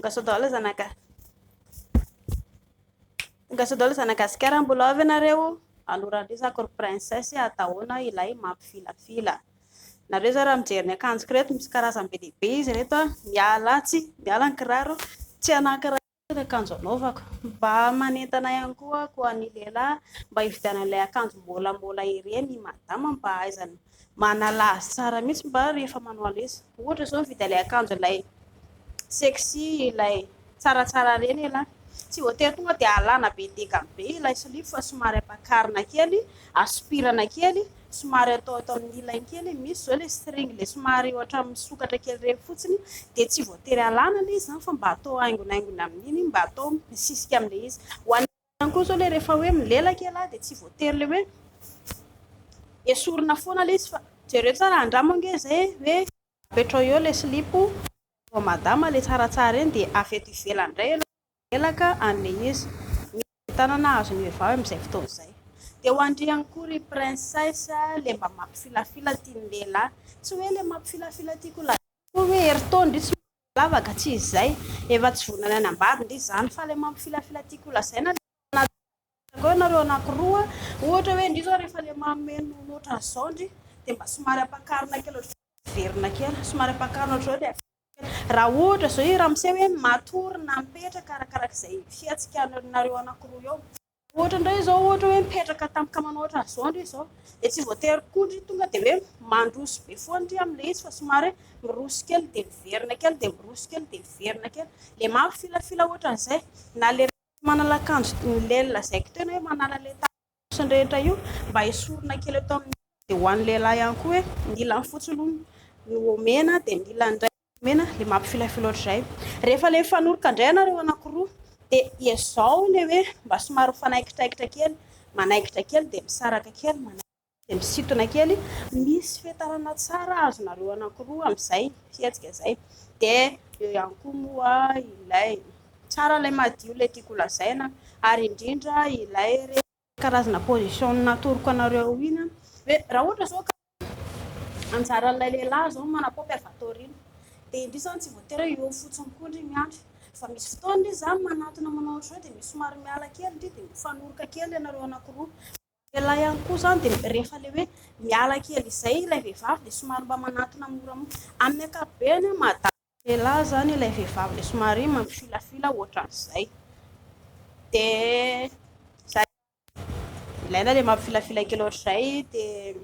Gasodola zanaka. Gasodola zanakasikara mbola avy ianareo. Aloran-dresaka ry princesse atahoana ilay mampifilafila. Nareo zao raha mijery ny akanjoko reto misy karazany be lehibe izy reto miala miala ny kiraro tsy anankiray ny akanjo anaovako mba manentana ihany koa ny lehilahy mba hividianan'ilay akanjo mbolambola ireny madama mba hahaizany manala azy tsara mihitsy mba rehefa manao izy. Ohatra zao mividy ilay akanjo ilay sexy ilay tsaratsara reny ela tsy voatery tonga dia alana be dega be ilay slip fa somary ampakarina kely aspirana kely somary atao amin'ny ilany kely misy zao ilay string ilay somary ohatra misokatra kely reny fotsiny dia tsy voatery alana ilay izy fa mba atao haingonaingony amin'iny mba atao misisika amin'ilay izy ho an'ny koa zao ilay rehefa hoe milelaka ela dia tsy voatery ilay hoe esorina foana ilay izy fa jereo tsara andramanga izay hoe apetrao eo ilay slipo madama ilay tsaratsara eny dia avy eto ivelany indray elaka an'ilay izy tanana azo ny vehivavy amin'izay fotoana izay. Dia ho andriany koa ry princesse ilay mba mampifilafila tian'ny lehilahy tsy hoe ilay mampifilafila tiako la hoe heritaony tsy lavaka tsy izay efa tsy vonana any ambadiny izany fa ilay mampifilafila tiako lazaina nareo anankiroa ohatra hoe indry zao rehefa ilay mameno ohatra izao indry dia mba somary ampakarina kely verina kely somary ampakarina ohatran'izao dia raha ohatra zao raha misy hoe matory na mipetraka arakarak'izay fiatsika nareo anankiroa eo ohatra indray zao ohatra hoe mipetraka tampokamana ohatra izao indry izao dia tsy voatery koa indry tonga dia hoe mandroso be foana indry amin'ilay izy fa somary miroso kely dia miverina kely dia miroso kely dia miverina kely ilay mampifilafila ohatra izay na ilay manala akanjo lelona zaiko tena hoe manala ilay tasiny rehetra io mba esorina kely atao amin'ny dia ho an'ny lehilahy ihany koa hoe milany fotsiny no mena dia milany indray mena ilay mampifilafila ohatr'izay rehefa ilay fanoroka indray ianareo anankiroa dia izao ilay hoe mba somary fanaikitraikitra kely manaikitra kely dia misaraka kely dia misintona kely misy fiatarana tsara azonareo anankiroa amin'izay fiatsika izay dia eo ihany koa moa ilay tsara ilay madio ilay tiako lazaina ary indrindra ilay karazana position natoroko anareo iny hoe raha ohatra zao anjaran'ilay lehilahy zao manakopy avy ato aoriana dia indry zany tsy voatery eo fotsiny koa indry miandry fa misy fotoana indry zany manatona manao ohatran'izao dia misy somary miala kely indry dia mifanoroka kely ianareo anankiroa lehilahy ihany koa zany dia rehefa ilay hoe miala kely izay ilay vehivavy dia somary mba manatona moramora amin'ny ankapobeny madama lehilahy zany ilay vehivavy ilay somary mampifilafila ohatran'izay dia zay ilaina ilay mampifilafila kely ohatr'izay dia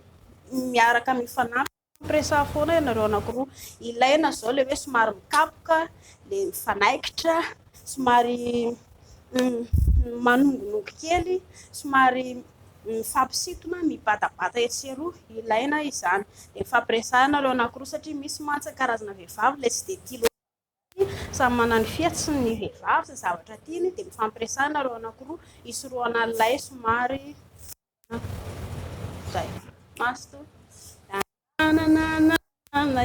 miaraka mifanampy miresaha foana ianareo anankiroa ilaina zao ilay hoe somary mikapoka ilay mifanaikitra somary manongonongo kely somary mifampisintona mibatabata etseroa ilaina izany dia mifampiresahana ianareo anankiroa satria misy mantsy karazana vehivavy ilay tsy dia tia samy manana ny fiatsiny ny vehivavy sy zavatra tiany dia mifampiresahana ianareo anankiroa hisorohana ilay somary zay masto na